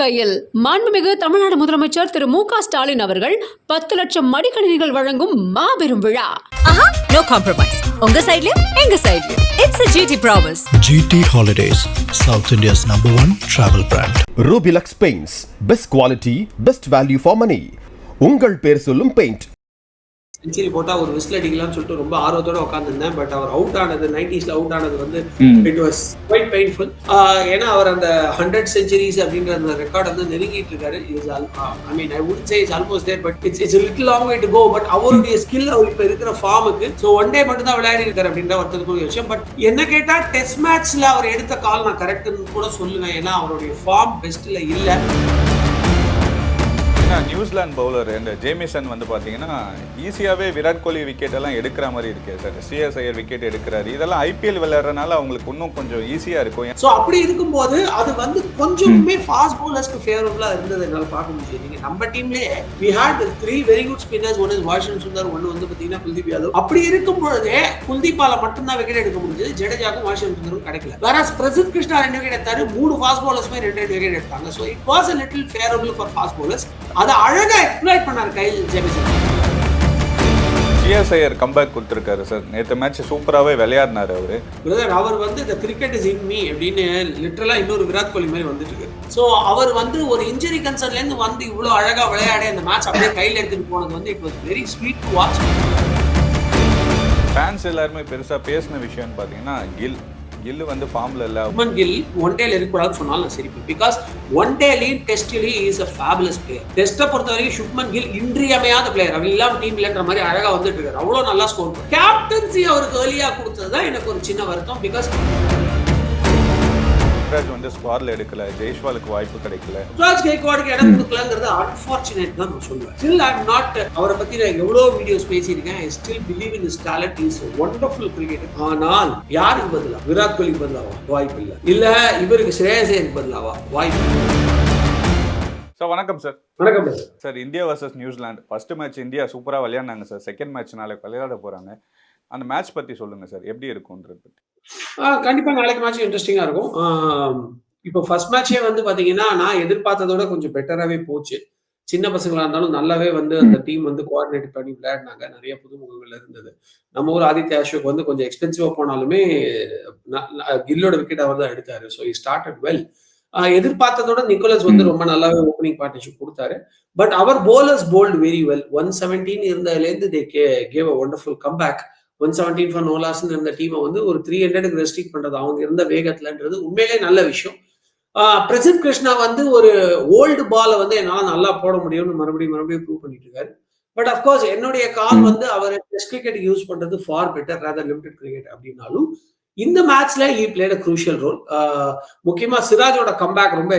கையில். மாண்புமிகு தமிழ்நாடு முதலமைச்சர் திரு மு.க. ஸ்டாலின் அவர்கள் 10 லட்சம் மடிக்கணினிகள் வழங்கும் மாபெரும் விழா. No compromise. உங்க சைடுலயும் எங்க சைடுலயும். It's a GT promise. GT Holidays, South India's #1 travel brand. Rubilux Paints, best quality, best value for money. உங்கள் பேர் சொல்லும் பெயிண்ட். செஞ்சுரி போட்டா ஒரு விசில் அடிக்கலாம்னு சொல்லிட்டு ரொம்ப ஆர்வத்தோட உட்காந்துருந்தேன். பட் அவர் அவுட் ஆனது 90s அவுட் ஆனது வந்து இட் வாஸ் குவைட் பெயின்ஃபுல். ஏன்னா அவர் அந்த 100 செஞ்சுரிஸ் அப்படின்ற அந்த ரெக்கார்ட் வந்து நெருங்கிட்டு இருக்காரு. I mean I would say it's almost there, but it's little long way to go. But அவருடைய ஸ்கில் அவர் இப்ப இருக்கிற ஃபார்முக்கு ஸோ ஒன் டே மட்டும் தான் விளையாடி இருக்காரு அப்படின்ற வருத்தத்துக்குரிய விஷயம். பட் என்ன கேட்டா டெஸ்ட் மேட்ச்ல அவர் எடுத்த கால் நான் கரெக்ட்னு கூட சொல்லுவேன். ஏன்னா அவருடைய ஃபார்ம் பெஸ்ட்ல இல்லை. நியூசிலாந்து பவுலர் இந்த ஜேமிசன் வந்து பார்த்தீங்கன்னா ஈஸியாகவே விராட் கோலி விக்கெட் எல்லாம் எடுக்கிற மாதிரி இருக்கு சார். ஸ்ரேயஸ் ஐயர் விக்கெட் எடுக்கிறாரு. இதெல்லாம் ஐபிஎல் விளையாடுறதுனால அவங்களுக்கு இன்னும் கொஞ்சம் ஈஸியாக இருக்கும். ஸோ அப்படி இருக்கும்போது அது வந்து கொஞ்சமே ஃபாஸ்ட் பவுலர்ஸ்க்கு ஃபேவரபுளாக இருந்தது என்னால் பார்க்க முடியும். நீங்கள் நம்ம டீம்லேயே we had 3 very good spinners. One is Washington Sundar, ஒன்று வந்து பார்த்தீங்கன்னா குல்தீப் யாதவ். அப்படி இருக்கும் பொழுதே குல்தீப்பால மட்டும்தான் விக்கெட் எடுக்க முடிஞ்சது. ஜடேஜாக்கும் வாஷிங்டன் சுந்தரும் கிடைக்கல. வேற பிரசித் கிருஷ்ணா 2 விக்கெட் எடுத்தாரு. 3 ஃபாஸ்ட் பவுலர்ஸ்மே 2 விக்கெட் எடுத்தாங்க. So it was a little favorable for fast bowlers. அதை அழகா எக்ஸ்ப்ளாய்ட் பண்ணார் கைல் ஜேமிசன். ஸ்ரேயஸ் ஐயர் கம்பேக் கொடுத்துருக்காரு சார். நேற்று மேட்ச் சூப்பராகவே விளையாடினார் அவரு. பிரதர் அவர் வந்து இந்த கிரிக்கெட் இஸ் இன் மீ அப்படின்னு லிட்டரலா இன்னொரு விராட் கோலி மாதிரி வந்துட்டு இருக்கு. ஸோ அவர் வந்து ஒரு இன்ஜுரி கன்சர்ன்லேருந்து வந்து இவ்வளோ அழகா விளையாடி அந்த மேட்ச் அப்படியே கையில் எடுத்துட்டு போனது வந்து it was very sweet to watch. Fans எல்லாருமே பெருசாக பேசின விஷயம்னு பார்த்தீங்கன்னா கில் வந்து ஃபார்ம்ல இல்ல. சுப்மன் கில் ஒன் டேல இருக்கக்கூடாதுன்னு சொன்னாலும் நான் சிரிப்பேன். பிகாஸ் ஒன் டேலையும் டெஸ்ட்லையும் இஸ் a fabulous player. டெஸ்ட்டை பொறுத்த வரைக்கும் சுப்மன் கில் இன்றியமையாத பிளேயர். அவர் இல்லாம டீம் இல்லைன்ற மாதிரி அழகா வந்துட்டு இருக்காரு. அவ்வளோ நல்லா ஸ்கோர். கேப்டன்சி அவருக்கு ஏர்லியா கொடுத்தது தான் எனக்கு ஒரு சின்ன வருத்தம். பிகாஸ் ருத்ராஜ் வந்து ஸ்குவாட்ல எடுக்கல, ஜெய்ஸ்வாலுக்கு வாய்ப்பு கிடைக்கல. ருத்ராஜ் கெய்க்வாடுக்கு இடம் கொடுக்கலங்கிறது அன்ஃபார்ச்சுனேட் தான் நான் சொல்லுவேன். ஸ்டில் ஐ அம் நாட் அவரை பத்தி நான் எவ்வளோ வீடியோஸ் பேசியிருக்கேன். I still believe in his talent. Is wonderful cricketer. ஆனால் யாருக்கு பதிலா விராட் கோலிக்கு பதிலாவா வாய்ப்பு இல்லை. இல்ல இவருக்கு ஸ்ரேயஸ் ஐயருக்கு பதிலாவா வாய்ப்பு. சார் வணக்கம் சார். வணக்கம் sir. India versus New Zealand first match India சூப்பரா விளையாடினாங்க சார். செகண்ட் மேட்ச் நாளைக்கு விளையாட போறாங்க. அந்த மேட்ச் பத்தி சொல்லுங்க சார், எப்படி இருக்கும்ன்றது பத்தி. கண்டிப்பா நாளைக்கு மேட்ச் இன்ட்ரெஸ்டிங்கா இருக்கும். இப்போ ஃபர்ஸ்ட் மேட்சே வந்து பாத்தீங்கன்னா நான் எதிர்பார்த்ததோட கொஞ்சம் பெட்டராகவே போச்சு. சின்ன பசங்களா இருந்தாலும் நல்லாவே வந்து அந்த டீம் வந்து கோஆர்டினேட் பண்ணி விளையாடினாங்க. நிறைய புதுமுகங்கள் இருந்தது. நம்ம ஊர் ஆதித்ய அசோக் வந்து கொஞ்சம் எக்ஸ்பென்சிவா போனாலுமே கில்லோட விக்கெட் அவர் தான் எடுத்தாரு. So he started well. எதிர்பார்த்ததோட நிக்கோலஸ் வந்து ரொம்ப நல்லாவே ஓப்பனிங் பார்ட்னர்ஷிப் கொடுத்தாரு. பட் அவர் போலர்ஸ் போல்ட் வெரி வெல். 117 இருந்ததுலேருந்து they gave a wonderful comeback. 117 for no loss இருந்த டீமை வந்து ஒரு 300க்கு ரெஸ்ட்ரிக்ட் பண்றது அவங்க இருந்த வேகத்துலன்றது உண்மையிலே நல்ல விஷயம். பிரசித் கிருஷ்ணா வந்து ஒரு ஓல்டு பாலை வந்து என்னால் நல்லா போட முடியும்னு மறுபடியும் ப்ரூவ் பண்ணிட்டு இருக்காரு. பட் அஃப்கோர்ஸ் என்னுடைய கால் வந்து அவர் டெஸ்ட் கிரிக்கெட் யூஸ் பண்றது for better rather limited cricket அப்படின்னாலும் இந்த மேட்ச்ல he played a crucial role. முக்கியமா சிராஜோட கம்பேக் ரொம்ப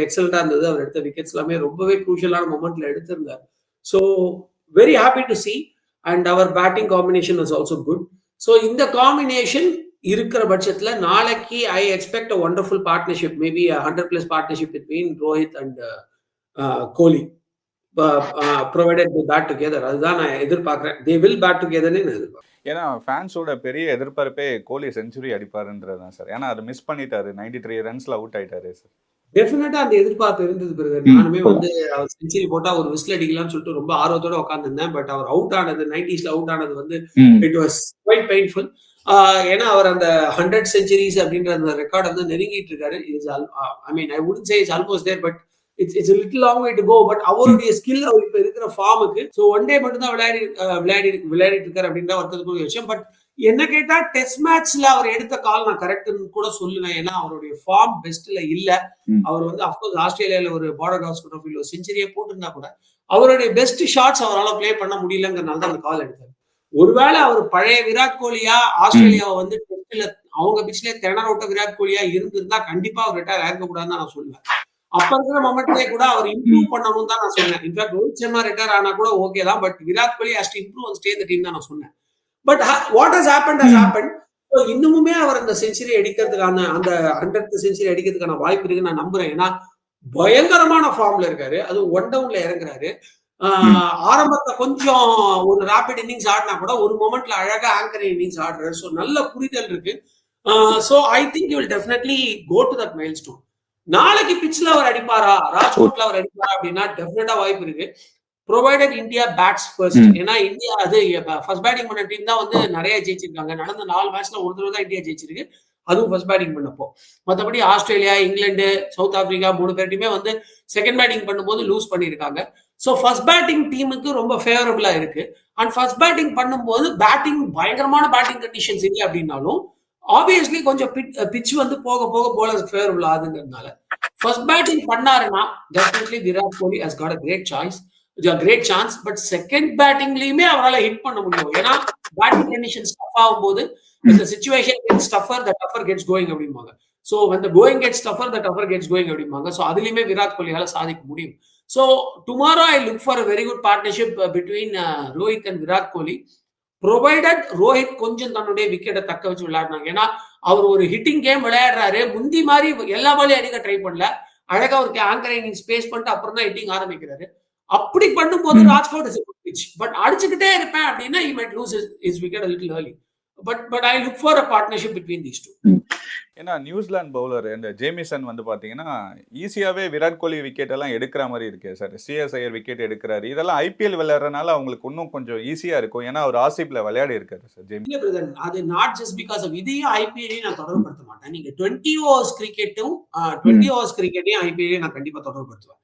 எக்ஸலண்டா இருந்தது. அவர் எடுத்த விக்கெட்ஸ் எல்லாமே ரொம்பவே க்ரூஷியலான மொமெண்ட்ல எடுத்திருந்தார். So very happy to see. And அவர் batting combination is also good. So இந்த காம்பினேஷன் இருக்கிற பட்சத்தில் நாளைக்கு I expect a wonderful partnership. Maybe 100+ partnership between Rohit and Kohli. Provided they bat together. அதுதான் நான் எதிர்பார்க்குறேன். தே வில் பேட் டுகெதர்னு நான் எதிர்பார்க்குறேன். ஏன்னா ஃபேன்ஸோட பெரிய எதிர்பார்ப்பே கோலி செஞ்சுரி அடிப்பாருன்றது தான் சார். ஏன்னா அதை மிஸ் பண்ணிட்டாரு. 93 ரன்ஸ்ல அவுட் ஆயிட்டாரு சார். டெஃபினட்டா அந்த எதிர்பார்ப்பு இருந்தது பிறகு. நானுமே வந்து அவர் செஞ்சுரி போட்டா ஒரு விசில் அடிக்கலாம்னு சொல்லிட்டு ரொம்ப ஆர்வத்தோட உட்காந்துருந்தேன். பட் அவர் அவுட் ஆனது 90s அவுட் ஆனது வந்து இட் வாஸ் குவைட் பெயின்ஃபுல். ஏன்னா அவர் அந்த 100 செஞ்சுரிஸ் அப்படின்ற அந்த ரெக்கார்ட் வந்து நெருங்கிட்டு இருக்காரு. I mean I would say it's almost there, but it's little long way to go. But அவருடைய ஸ்கில் அவர் இப்ப இருக்கிற ஃபார்முக்கு ஸோ ஒன் டே மட்டும் தான் விளையாடிட்டு இருக்காரு அப்படின்ற வருத்தத்துக்குரிய விஷயம். பட் என்ன கேட்டா டெஸ்ட் மேட்ச்ல அவர் எடுத்த கால் நான் கரெக்ட்னு கூட சொல்லுவேன். ஏன்னா அவருடைய ஃபார்ம் பெஸ்ட்ல இல்ல. அவர் வந்து அஃப்கோர்ஸ் ஆஸ்திரேலியால ஒரு பார்டர் காஸ்கர் ட்ரோஃபில ஒரு செஞ்சுரியே போட்டிருந்தா கூட அவருடைய பெஸ்ட் ஷாட்ஸ் அவரால் பிளே பண்ண முடியலங்கிறனால தான் அந்த கால் எடுத்தார். ஒருவேளை அவர் பழைய விராட் கோலியா ஆஸ்திரேலியாவை வந்து டெஸ்ட்ல அவங்க பிச்ல திணற விட்ட விராட் கோலியா இருந்திருந்தா கண்டிப்பா அவர் ரிட்டையர் ஆகக்கூடாதுன்னு நான் சொல்லுவேன். அப்ப இருக்கிற மொமெண்ட்லயே கூட அவர் இம்ப்ரூவ் பண்ணணும் தான் நான் சொன்னேன். இன்ஃபேக்ட் ரோஹித் சர்மா ரிட்டையர் ஆனா கூட ஓகே தான். But Virat Kohli has to improve and stay in the team தான் நான் சொன்னேன். But what has happened. இன்னுமுமே அவர் அந்த செஞ்சுரி அடிக்கிறதுக்கான அந்த 100th செஞ்சுரி அடிக்கிறதுக்கான வாய்ப்பு இருக்குன்னு நான் நம்புறேன். ஏன்னா பயங்கரமான ஃபார்ம்ல இருக்காரு. அது ஒன் டவுன்ல இறங்குறாரு. ஆரம்பத்துல கொஞ்சம் ஒரு ராபிட் இன்னிங்ஸ் ஆடினா கூட ஒரு மொமெண்ட்ல அழகா ஆங்கர் இன்னிங்ஸ் ஆடுறாரு. ஸோ நல்ல புரிதல் இருக்கு. So I think you will definitely go to that milestone. நாளைக்கு பிட்ச்ல அவர் அடிப்பாரா, ராஜ்கோட்ல அவர் அடிப்பாரா அப்படின்னா டெஃபினட்டா வாய்ப்பு இருக்கு. Provided India bats first. ஏன்னா இந்தியா அது ஃபர்ஸ்ட் பேட்டிங் பண்ண டீம் தான் வந்து நிறைய ஜெயிச்சிருக்காங்க. நடந்த 4 மேட்ச்ல ஒரு தடவை தான் இந்தியா ஜெயிச்சிருக்கு. அதுவும் ஃபர்ஸ்ட் பேட்டிங் பண்ணப்போ. மற்றபடி ஆஸ்திரேலியா, இங்கிலாந்து, சவுத் ஆப்பிரிக்கா 3 பேர்ட்டையுமே வந்து செகண்ட் பேட்டிங் பண்ணும்போது லூஸ் பண்ணியிருக்காங்க. ஸோ ஃபர்ஸ்ட் பேட்டிங் டீமுக்கு ரொம்ப ஃபேவரபிளா இருக்கு. அண்ட் ஃபர்ஸ்ட் பேட்டிங் பண்ணும்போது பயங்கரமான பேட்டிங் கண்டிஷன்ஸ் இல்லை அப்படின்னாலும் ஆப்வியஸ்லி கொஞ்சம் பிட்ச் வந்து போக போக போலர்ஸ்க்கு ஃபேவரபிள் ஆகுதுங்கிறதுனால ஃபர்ஸ்ட் பேட்டிங் பண்ணாருன்னா definitely Virat Kohli has got a great chance. But second பேட்டிங்லயுமே அவரால் ஹிட் பண்ண முடியும். ஏன்னா பேட்டிங் கண்டிஷன்ஸ் டஃப் ஆகும்போது the situation gets tougher, the tougher gets going அப்படிம்பாங்க. So when the going gets tougher, the tougher gets going அப்படிம்பாங்க. So அதுலயுமே விராட் கோலியால சாதிக்க முடியும். So tomorrow I look for a very good partnership between Rohit and Virat Kohli. Provided Rohit கொஞ்சம் தன்னுடைய விக்கெட்டை தக்க வச்சு விளையாடினாங்க. ஏன்னா அவர் ஒரு ஹிட்டிங் கேம் விளையாடுறாரு. முந்தி மாதிரி எல்லா பாலையும் அடிக்க ட்ரை பண்ணல. அழகா ஒரு ஆங்கர் இன்னிங் ஸ்பேஸ் பண்ணிட்டு அப்புறம் தான் ஹிட்டிங் ஆரம்பிக்கிறாரு. அப்படி பண்ணும்போது Rajkot is a good pitch. But அடிச்சுக்கிட்டே இருப்பேன் அப்படின்னா he might lose his wicket a little early. But I look for a partnership between these two. ஏன்னா நியூசிலாந்து பவுலர் இந்த ஜேமிசன் வந்து பார்த்தீங்கன்னா ஈஸியாகவே விராட் கோலி விக்கெட் எல்லாம் எடுக்கிற மாதிரி இருக்கே சார். சிஎஸ் ஐயர் விக்கெட் எடுக்கிறாரு. இதெல்லாம் ஐபிஎல் விளையாடுறதுனால அவங்களுக்கு இன்னும் கொஞ்சம் ஈஸியா இருக்கும். ஏன்னா அவர் ஆர்சிபில விளையாடி இருக்காரு சார் ஜேமி. அது நாட் ஜஸ்ட் பிகாஸ் ஆஃப் இதையும் ஐபிஎல்லையும் நான் தொடர்புபடுத்த மாட்டேன். நீங்க 20 ஓவர்ஸ் கிரிக்கெட்டையும் ஐபிஎல்லையும் நான் கண்டிப்பா தொடர்புபடுத்துவேன்.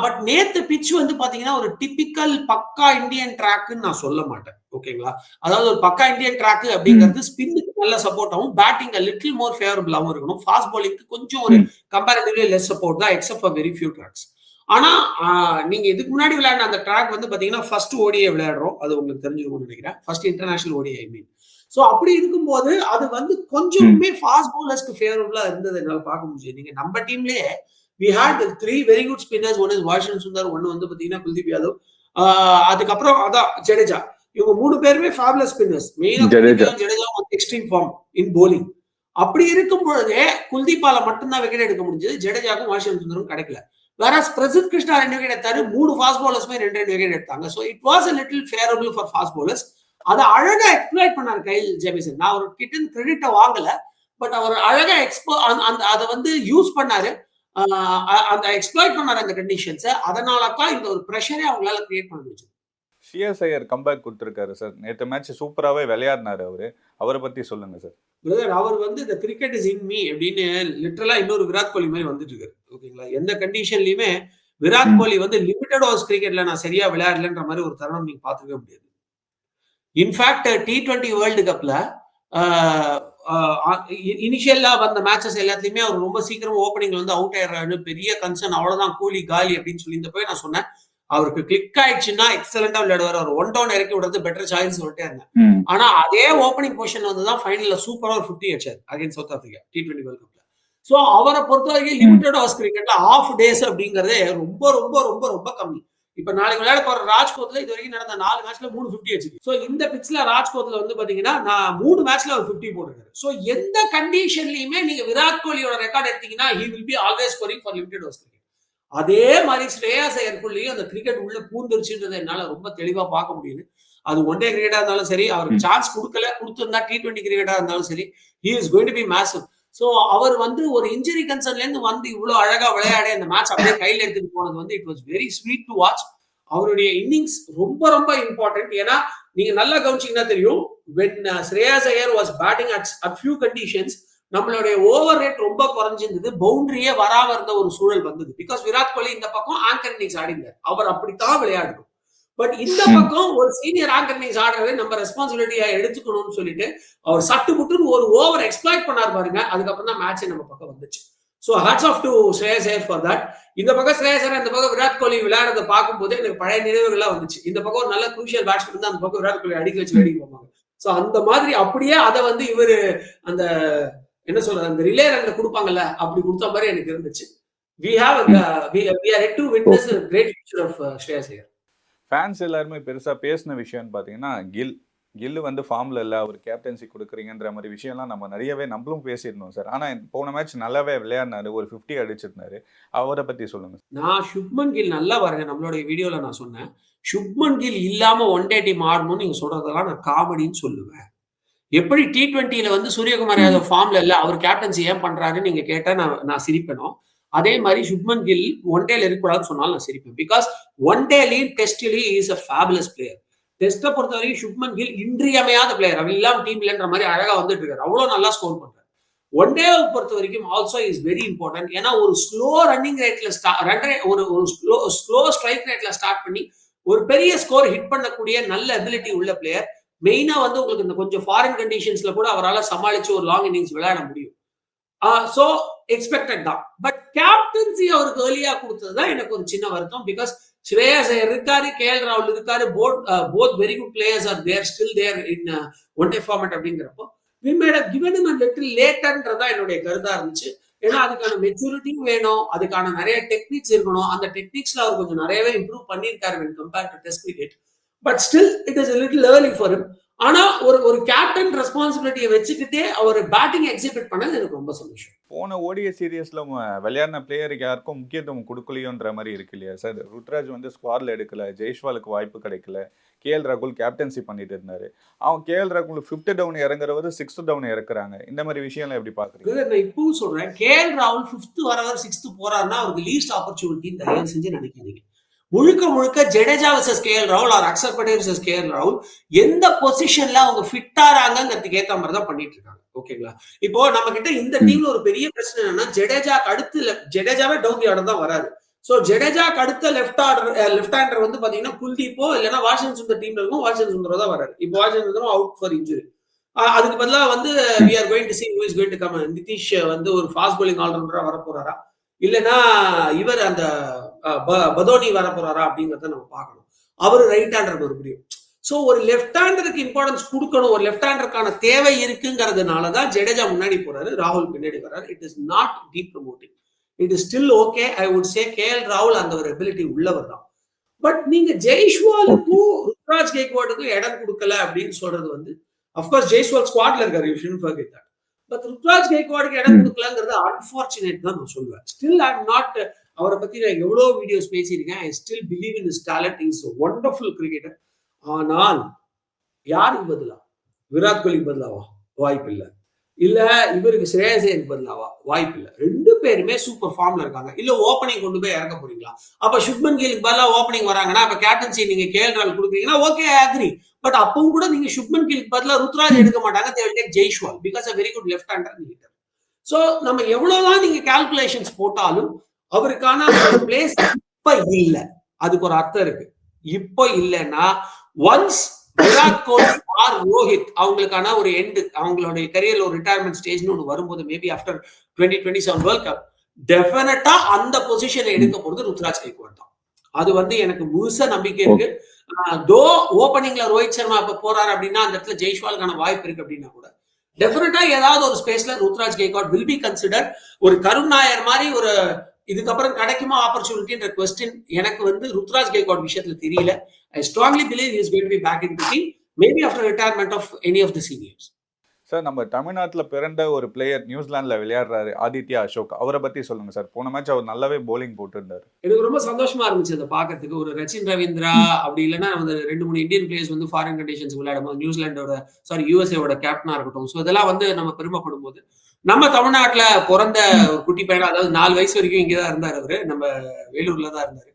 பட் நேத்து பிட்ச் வந்து பாத்தீங்கன்னா ஒரு டிபிக்கல் பக்கா இந்தியன் ட்ராக்னு நான் சொல்ல மாட்டேன். ஓகேங்களா? அதாவது ஒரு பக்கா இந்தியன் ட்ராக் அப்படிங்கிறது ஸ்பின்னுக்கு நல்ல சப்போர்ட் ஆகும், பேட்டிங் லிட்டில் மோர் ஃபேவரபிளாகவும் இருக்கணும், ஃபாஸ்ட் பாலிங்க்கு கொஞ்சம் ஒரு கம்பேரிட்டிவ்லி லெஸ் சப்போர்ட் தான் except for very few tracks. ஆனா நீங்க இதுக்கு முன்னாடி விளையாடின அந்த ட்ராக் வந்து பாத்தீங்கன்னா ஃபர்ஸ்ட் ஓடிஐ விளையாடுறோம், அது உங்களுக்கு தெரிஞ்சிருக்கும்னு நினைக்கிறேன். ஃபர்ஸ்ட் இன்டர்நேஷனல் ஓடிஐ ஐ மீன். ஸோ அப்படி இருக்கும்போது அது வந்து கொஞ்சமே ஃபாஸ்ட் பவுலர்ஸ்க்கு ஃபேவரபிளா இருந்தது என்னால பார்க்க முடியும். நீங்க நம்ம டீம்லயே we had 3 very good spinners. One is Washington Sundar, one வந்து பாத்தீங்கன்னா குல்தீப் யாதவ், அதுக்கப்புறம் அதான் ஜடேஜா. இவங்க 3 பேருமே ஃபேபுலஸ் ஸ்பின்னர்ஸ். மெயினா Jadeja extreme form in bowling. அப்படி இருக்கும் பொழுதே குல்தீப்பால மட்டும்தான் விக்கெட் எடுக்க முடிஞ்சது, ஜடேஜாக்கும் வாஷிங்டன் சுந்தரும் கிடைக்கல. வேறஸ் பிரசித் கிருஷ்ணா 2 விக்கெட் எடுத்தாரு, 3 ஃபாஸ்ட் பவுலர்ஸ்மே 2 விக்கெட் எடுத்தாங்க. So it was a little favorable for fast bowlers. அதை அழகா எக்ஸ்ப்ளாய்ட் பண்ணாரு கைல் ஜேமிசன். நான் ஒரு கிட்ட கிரெடிட்டை வாங்கல, பட் அவர் அழகா அதை வந்து யூஸ் பண்ணாரு, அந்த எக்ஸ்ப்ளாய்ட் பண்ணாரு அந்த கண்டிஷன்ஸை. அதனால தான் இந்த ஒரு ப்ரெஷரே அவங்களால கிரியேட் பண்ண முடிஞ்சது. சிஎஸ் ஐயர் கம்பேக் கொடுத்துருக்காரு சார். நேற்று மேட்ச் சூப்பராகவே விளையாடினாரு. அவரை பத்தி சொல்லுங்க சார். பிரதர், அவர் வந்து இந்த கிரிக்கெட் இஸ் இன் மீ அப்படின்னு லிட்டரலா இன்னொரு விராட் கோலி மாதிரி வந்துட்டு இருக்காரு. ஓகேங்களா? எந்த கண்டிஷன்லயுமே விராட் கோலி வந்து லிமிடெட் ஓவர்ஸ் கிரிக்கெட்ல நான் சரியா விளையாடலன்ற மாதிரி ஒரு தருணம் நீங்க பாத்துக்கவே முடியாது. இன்ஃபேக்ட் T20 வேர்ல்டு கப்ல இனிஷியலா வந்த மேட்சஸ் எல்லாத்தையுமே அவர் ரொம்ப சீக்கிரம் ஓப்பனிங்ல வந்து அவுட் ஆயிடுறாரு, பெரிய கன்சர்ன், அவ்வளவுதான் கூலி காலி அப்படின்னு சொல்லி போய் நான் சொன்னேன். அவருக்கு கிளிக் ஆயிடுச்சுன்னா எக்ஸலண்டா விளையாடுவார், அவர் 1 டவுன் இறக்கி விடுறது பெட்டர் சாய்ஸ் சொல்லிட்டே இருந்தேன். ஆனா அதே ஓப்பனிங் பொசிஷன்ல வந்துதான் ஃபைனல்ல சூப்பரா ஒரு 50 அடிச்சார் against South Africa T20 world கப்ல. சோ அவரை பொறுத்த வரைக்கும் லிமிடெட் ஓவர்ஸ் கிரிக்கெட்ல ஆஃப் டேஸ் அப்படிங்கறதே ரொம்ப ரொம்ப ரொம்ப ரொம்ப கம்மி. இப்ப நாளைக்கு விளையாட போற ராஜ்கோட்ல இது வரைக்கும் நடந்த 4 மேட்ச்ல 3 50 அடிச்சிருக்கு. சோ இந்த பிட்ச்ல ராஜ்கோட்ல வந்து பாத்தீங்கன்னா நான் 3 மேட்ச்ல ஒரு 50 போட்டிருக்காரு. சோ எந்த கண்டிஷன்லயுமே நீங்க விராட் கோலியோட ரெக்கார்ட் எடுத்தீங்கன்னா he will be always scoring for limited overs cricket. அதே மாதிரி ஸ்ரேயாஸ் ஐயருக்குள்ளேயும் அந்த கிரிக்கெட் உள்ள பூந்துருச்சுன்றதை என்னால ரொம்ப தெளிவா பார்க்க முடியுது. அது ஒன் டே கிரிக்கெட்டா இருந்தாலும் சரி, அவருக்கு சான்ஸ் கொடுத்திருந்தா T20 கிரிக்கெட்டா இருந்தாலும் சரி, he is going to be massive. So அவர் வந்து ஒரு இன்ஜுரி கன்சர்ன்ல இருந்து வந்து இவ்வளவு அழகா விளையாடி அந்த மேட்ச் அப்படியே கையில எடுத்துட்டு போனது வந்து it was very sweet to watch. அவருடைய இன்னிங்ஸ் ரொம்ப ரொம்ப இம்பார்ட்டன்ட். ஏன்னா நீங்க நல்லா கவனிச்சீங்கன்னா தெரியும், when Shreyas Iyer was batting at few conditions, நம்மளுடைய ஓவர் ரேட் ரொம்ப குறைஞ்சிருந்தது, பவுண்டரியே வராம இருந்த ஒரு சூழல் வந்தது. பிகாஸ் விராட் கோலி இந்த பக்கம் ஆங்கர் இன்னிங்ஸ் ஆடினார், அவர் அப்படித்தான் விளையாடணும். பட் இந்த பக்கம் ஒரு சீனியர் ஆங்கர் இன்னிங்ஸ் ஆடுறதை நம்ம ரெஸ்பான்சிபிலிட்டியா எடுத்துக்கணும்னு சொல்லிட்டு அவர் சட்டு முட்டுன்னு ஒரு ஓவர் எக்ஸ்ப்ளாய்ட் பண்ணார் பாருங்க. அதுக்கப்புறம் தான் மேட்ச் நம்ம பக்கம் வந்துச்சு. So hats off to Shreyas Iyer for that. இந்த பக்கம் ஸ்ரேயாஸ் ஐயர், இந்த பக்கம் விராட் கோலி விளையாடுறத பார்க்கும் போது எனக்கு பழைய நினைவுகள்லாம் வந்துச்சு. இந்த பக்கம் ஒரு நல்ல குரூஷியல் பேட்ஸ்மேன் தான், அந்த பக்கம் விராட் கோலி அடிக்க வச்சு அடிக்க போவாங்க. சோ அந்த மாதிரி அப்படியே அதை வந்து இவரு அந்த என்ன சொல்றது, அந்த ரிலே ரன்ல கொடுப்பாங்கல்ல, அப்படி கொடுத்த மாதிரி எனக்கு இருந்துச்சு. we are yet to witness a great future of Shreyas Iyer. Fans எல்லாருமே பெருசா பேசின விஷயம்னு பாத்தீங்கன்னா கில் வந்து ஃபார்ம்ல இல்ல, அவர் கேப்டன்சி கொடுக்குறீங்கன்ற மாதிரி விஷயம்லாம் நம்ம நிறையவே நம்மளும் பேசியிருந்தோம் சார். ஆனா போன மேட்ச் நல்லாவே விளையாடினாரு, ஒரு 50 அடிச்சிருந்தாரு. அவரை பத்தி சொல்லுங்க. நான் சுப்மன் கில் நல்லா பாருங்க, நம்மளுடைய வீடியோல நான் சொன்னேன், சுப்மன் கில் இல்லாம ஒன் டே டீம் ஆடணும்னு நீங்க சொல்றதெல்லாம் நான் காமெடின்னு சொல்லுவேன். எப்படி T20ல வந்து சூரியகுமார் யாதவ் ஃபார்ம்ல இல்ல, அவர் கேப்டன்சி ஏன் பண்றாருன்னு நீங்க கேட்டா நான் சிரிப்பேனோ, அதே மாதிரி சுப்மன் கில் ஒன் டேல இருக்கக்கூடாதுன்னு சொன்னாலும் நான் சிரிப்பேன். பிகாஸ் ஒன் டேலையும் டெஸ்ட்லயும் இஸ் அ ஃபேபுலஸ் பிளேயர். டெஸ்ட்டை பொறுத்த வரைக்கும் சுப்மன் கில் இன்றியமையாத பிளேயர். அவர் இல்லாம டீம் இல்லைன்ற மாதிரி அழகா வந்துட்டு இருக்காரு. அவ்வளவு நல்லா ஸ்கோர் பண்றாரு. ஒன் டேவை பொறுத்த வரைக்கும் ஆல்சோ இஸ் வெரி இம்பார்ட்டன்ட். ஏன்னா ஒரு ஸ்லோ ரன்னிங் ரேட்ல ஒரு ஸ்லோ ஸ்ட்ரைக் ரேட்ல ஸ்டார்ட் பண்ணி ஒரு பெரிய ஸ்கோர் ஹிட் பண்ணக்கூடிய நல்ல அபிலிட்டி உள்ள பிளேயர். மெயினா வந்து உங்களுக்கு இந்த கொஞ்சம் ஃபாரின் கண்டிஷன்ஸ்ல கூட அவரால் சமாளிச்சு ஒரு லாங் இன்னிங்ஸ் விளையாட முடியும். சோ எக்ஸ்பெக்டட் தான். பட் கேப்டன்சி அவருக்கு ஏர்லியா கொடுத்ததுதான் எனக்கு ஒரு சின்ன வருத்தம். பிகாஸ் ஸ்ரேயஸ் ஐயர் இருக்காரு, KL ராகுல் இருக்காரு, both very good players are there still there in one day format அப்படிங்கிறப்போ we might have given him a little laterன்றதா என்னுடைய கருத்தா இருந்துச்சு. ஏன்னா அதுக்கான மெச்சூரிட்டியும் வேணும், அதுக்கான நிறைய டெக்னிக்ஸ் இருக்கணும். அந்த டெக்னிக்ஸ்ல அவர் கொஞ்சம் நிறையவே இம்ப்ரூவ் பண்ணியிருக்காரு when compared to test cricket. But still it is a little early for him. ஆனா ஒரு கேப்டன் ரெஸ்பான்சிபிலிட்டியை வச்சுக்கிட்டே அவர் பேட்டிங் எக்ஸிபிட் பண்ணது எனக்கு ரொம்ப சந்தோஷம். போன ஓடிஐ சீரியஸ்ல விளையாடின பிளேயருக்கு யாருக்கும் முக்கியத்துவம் கொடுக்கலையோன்ற மாதிரி இருக்கு இல்லையா சார்? ருத்ராஜ் வந்து ஸ்குவாட்ல எடுக்கல, ஜெய்ஸ்வாலுக்கு வாய்ப்பு கிடைக்கல, KL ராகுல் கேப்டன்சி பண்ணிட்டு இருந்தாரு. அவன் KL ராகுல் 5th டவுன் இறங்குறவர் 6th டவுன் இறக்குறாங்க. இந்த மாதிரி விஷயம்லாம் எப்படி பாக்குறீங்க? நான் இப்பவும் சொல்றேன், KL ராகுல் 5th வரவர் 6th போறாருன்னா அவருக்கு லீஸ்ட் ஆப்பர்ச்சுனிட்டி தயவு செஞ்சு நினைக்காதீங்க. முழுக்க ஜடேஜா vs KL ராகுல் or Akshar Patel vs KL ராகுல் எந்த பொசிஷன்ல அவங்க ஃபிட் ஆறாங்கிறதுக்கு ஏத்த மாதிரி தான் பண்ணிட்டு இருக்காங்க. ஓகேங்களா? இப்போ நம்ம கிட்ட இந்த டீம்ல ஒரு பெரிய பிரச்சனை என்னன்னா, ஜடேஜாக்கு அடுத்து ஜடேஜாவே டவுன் தி ஆர்டர் தான் வராது. சோ ஜடேஜாக்கு அடுத்த லெஃப்ட் ஹேண்டர் வந்து பாத்தீங்கன்னா குல்தீப்போ இல்லைன்னா வாஷிங்டன் சுந்தர் டீம்ல இருக்கும். வாஷிங்டன் சுந்தரோ தான் வராது. இப்போ Washington Sundaram out for injury. அதுக்கு பதிலா வந்து we are going to see who is going to come. Nitish வந்து ஒரு ஃபாஸ்ட் bowling ஆல்ரவுண்டரா வர போறாரா, இல்லைன்னா இவர் அந்த பதோனி வர போறாரா அப்படிங்கறத நம்ம பார்க்கணும். அவரு ரைட் ஹேண்டர் மறுபடியும். சோ ஒரு லெஃப்ட் ஹேண்டருக்கு இம்பார்ட்டன்ஸ் கொடுக்கணும், ஒரு லெஃப்ட் ஹேண்டருக்கான தேவை இருக்குங்கிறதுனாலதான் ஜடேஜா முன்னாடி போறாரு, ராகுல் பின்னாடி வர்றாரு. It is not deep promoting. It is still okay. I would say KL ராகுல் அந்த ஒரு எபிலிட்டி உள்ளவர் தான். பட் நீங்க ஜெய்ஸ்வாலுக்கும் ருத்ராஜ் கெய்க்வாடுக்கும் இடம் கொடுக்கல அப்படின்னு சொல்றது வந்து, அப்கோர்ஸ் ஜெய்ஸ்வால் ஸ்குவாட்ல இருக்காரு, you shouldn't forget that. But Ruturaj கெய்க்வாடுக்கு இடம் கொடுக்கலங்கிறது அன்பார்ச்சுனேட் தான் நான் சொல்லுவேன். ஸ்டில் ஐ அம் நாட், அவரை பத்தி நான் எவ்வளவு வீடியோஸ் பேசியிருக்கேன். I still believe in his talent. Is a wonderful cricketer. ஆனால் யாருக்கு பதிலா? விராட் கோலிக்கு பதிலாவா? வாய்ப்பு இல்லை. இல்ல இவருக்கு ஸ்ரேயஸ் ஐயருக்கு பதிலாவா? வாய்ப்பு இல்லை. ரெண்டு பேருமே சூப்பர் ஃபார்ம்ல இருக்காங்க. இல்ல ஓப்பனிங் கொண்டு போய் இறக்க போறீங்களா? அப்ப சுப்மன் கிலுக்கு பதிலா ஓப்பனிங் வராங்கன்னா அப்ப கேப்டன்சி நீங்க KL ராகுல் கொடுக்குறீங்கன்னா ஓகே, ஐ அக்ரி. பட் அப்பவும் கூட நீங்க சுப்மன் கிலுக்கு பதிலா ருத்ராஜ் எடுக்க மாட்டாங்க. they will take Jaiswal because a very good left hander hitter. So நம்ம எவ்வளவுதான் நீங்க கால்குலேஷன்ஸ் போட்டாலும் அவருக்கான பிளேஸ் இப்ப இல்ல. அதுக்கு ஒரு அர்த்தம் இருக்கு. இப்போ இல்லைன்னா ஒன்ஸ் விராட் கோலி ஆர் ரோஹித் அவங்களுக்கான ஒரு எண்டு, அவங்களுடைய கரியர்ல ஒரு ரிட்டையர்மெண்ட் ஸ்டேஜ்னு ஒன்று வரும்போது, மேபி ஆஃப்டர் 2027 வேர்ல்ட் கப், டெஃபினட்டா அந்த பொசிஷனை எடுக்க போறது ருத்ராஜ் கெய்க்வாட் தான். அது வந்து எனக்கு முழுசா நம்பிக்கை இருக்கு. தோ ஓப்பனிங்ல ரோஹித் சர்மா இப்ப போறாரு அப்படின்னா அந்த இடத்துல ஜெய்ஸ்வாலுக்கான வாய்ப்பு இருக்கு அப்படின்னா கூட டெஃபினட்டா ஏதாவது ஒரு ஸ்பேஸ்ல Ruturaj Gaikwad will be consider. ஒரு கருண் நாயர் மாதிரி ஒரு இதுக்கப்புறம் கிடைக்குமா ஆப்பர்ச்சுனிட்டின்ற क्वेश्चन எனக்கு வந்து ருத்ராஜ் கெய்க்வாட் விஷயத்துல தெரியல. I strongly believe he is going to be back in the team, maybe after retirement of any of the seniors. Sir, நம்ம தமிழ்நாட்டுல பிறந்த ஒரு பிளேயர் நியூசிலாந்துல விளையாடுறாரு, ஆதித்யா அசோக். அவரை பத்தி சொல்லுங்க சார். போன மேட்ச் அவர் நல்லாவே bowling போட்டு இருந்தாரு. எனக்கு ரொம்ப சந்தோஷமா இருந்துச்சு அதை பாக்கிறதுக்கு. ஒரு ரச்சின் ரவீந்திரா அப்படி இல்லைன்னா வந்து 2-3 இந்தியன் பிளேயர்ஸ் வந்து ஃபாரின் கண்டிஷன்ஸ் விளையாடும்போது நியூசிலாண்டோட USA கேப்டனா இருக்கட்டும். ஸோ இதெல்லாம் வந்து நம்ம பெருமைப்படும் போது, நம்ம தமிழ்நாட்டுல பிறந்த ஒரு குட்டி பையனா, அதாவது 4 வயசு வரைக்கும் இங்கதான் இருந்தாரு அவரு, நம்ம வேலூர்ல தான் இருந்தாரு.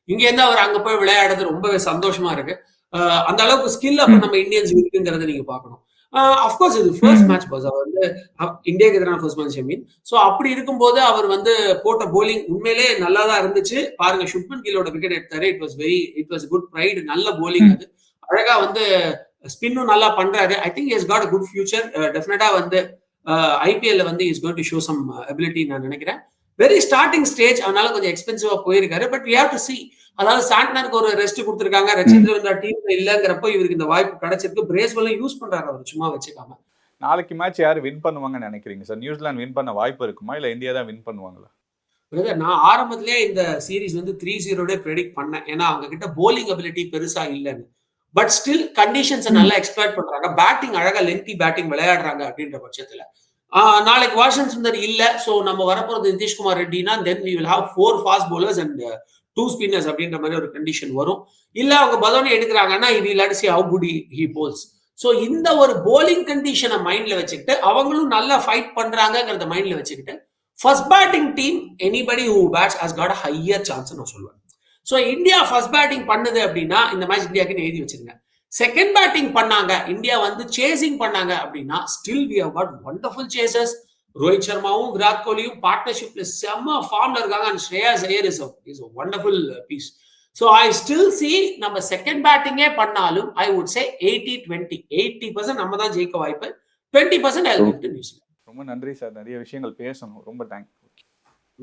இங்க இருந்து அவர் அங்க போய் விளையாடுறது ரொம்பவே சந்தோஷமா இருக்கு. அந்த அளவுக்கு ஸ்கில் அப்ப நம்ம இந்தியன்ஸ் இருக்குங்கிறத நீங்க பாக்கணும். அஃப்கோர்ஸ் இது ஃபர்ஸ்ட் மேட்ச் பாஸ், அவர் வந்து இந்தியாவுக்கு எதிரான first match I mean. So அப்படி இருக்கும்போது அவர் வந்து போட்ட போலிங் உண்மையிலே நல்லா தான் இருந்துச்சு. பாருங்க, சுப்மன் கிலோட விக்கெட் எடுத்தாரு. It was good pride. நல்ல போலிங் அது. அழகா வந்து ஸ்பின்னும் நல்லா பண்றாரு. I think is got a good future. டெஃபினட்டா வந்து IPL வந்து is going to show some ability நான் நினைக்கிறேன். வெரி ஸ்டார்டிங் ஸ்டேஜ், அதனால கொஞ்சம் எக்ஸ்பென்சிவா போயிருக்காரு. But we have to see. அதாவது சாண்ட்னருக்கு ஒரு ரெஸ்ட் கொடுத்துருக்காங்க, ரச்சின் ரவீந்திரா டீம்ல இல்லங்கிறப்போ இவருக்கு இந்த வாய்ப்பு கிடைச்சிருக்கு. பிரேஸ்வெல்லும் யூஸ் பண்றாரு அவர், சும்மா வச்சுக்காம. நாளைக்கு மேட்ச் யார் வின் பண்ணுவாங்கன்னு நினைக்கிறீங்க சார்? நியூசிலாந்து வின் பண்ண வாய்ப்பு இருக்குமா, இல்ல இந்தியா தான் வின் பண்ணுவாங்களா? நான் ஆரம்பத்திலேயே இந்த சீரீஸ் வந்து 3-0 ப்ரெடிக்ட் பண்ணேன். ஏன்னா அவங்க கிட்ட போலிங் அபிலிட்டி பெருசா இல்லைன்னு. பட் ஸ்டில் கண்டிஷன்ஸ் நல்லா எக்ஸ்பிளாய்ட் பண்றாங்க. பேட்டிங் அழகா லென்த்தி பேட்டிங் விளையாடுறாங்க அப்படின்ற பட்சத்துல நாளைக்கு வாஷிங்டன் சுந்தர் இல்ல. சோ நம்ம வரப்போறது Nitish Kumar retina, then we will have 4 fast bowlers and 2 spinners அப்படின்ற மாதிரி ஒரு கண்டிஷன் வரும். இல்ல அவங்க பதோனி எடுக்கிறாங்கன்னா we will have to see how good he bowls. So இந்த ஒரு போலிங் கண்டிஷனை மைண்ட்ல வச்சுக்கிட்டு, அவங்களும் நல்லா ஃபைட் பண்றாங்கிறத மைண்ட்ல வச்சுக்கிட்டு first batting team anybody who bats has got a higher chance நான் சொல்லுவேன். ஸோ இந்தியா ஃபர்ஸ்ட் பேட்டிங் பண்ணுது அப்படின்னா இந்த மேட்ச் இந்தியாவுக்கு எழுதி வச்சிருங்க. செகண்ட் பேட்டிங் பண்ணாங்க, இந்தியா வந்து சேசிங் பண்ணாங்க அப்படின்னா still we have got wonderful chasers. Rohit சர்மாவும் விராட் கோலியும் பார்ட்னர்ஷிப்ல செம்ம ஃபார்ம்ல இருக்காங்க. And Shreyas Iyer is a wonderful piece. So I still see நம்ம செகண்ட் பேட்டிங்கே பண்ணாலும் I would say 80-20. 80% நம்ம தான் ஜெயிக்க வாய்ப்பு, 20% I'll give to New Zealand. ரொம்ப நன்றி சார், நிறைய விஷயங்கள் பேசணும். ரொம்ப தேங்க்ஸ்.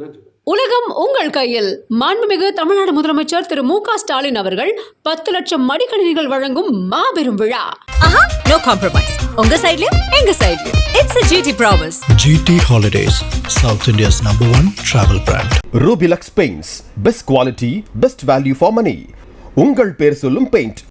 நன்றி. உலகம் உங்கள் கையில். மாண்புமிகு தமிழ்நாடு முதலமைச்சர் திரு மு.க. ஸ்டாலின் அவர்கள் 10 லட்சம் மடிக்கணினிகள் வழங்கும் மாபெரும் விழா. ஆஹா, no compromise. உங்க சைடுலயும் எங்க சைடுலயும். It's a GT promise. GT Holidays, South India's #1 travel brand. Rubilux Paints, best quality, best value for money. உங்கள் பேர் சொல்லும் பெயிண்ட்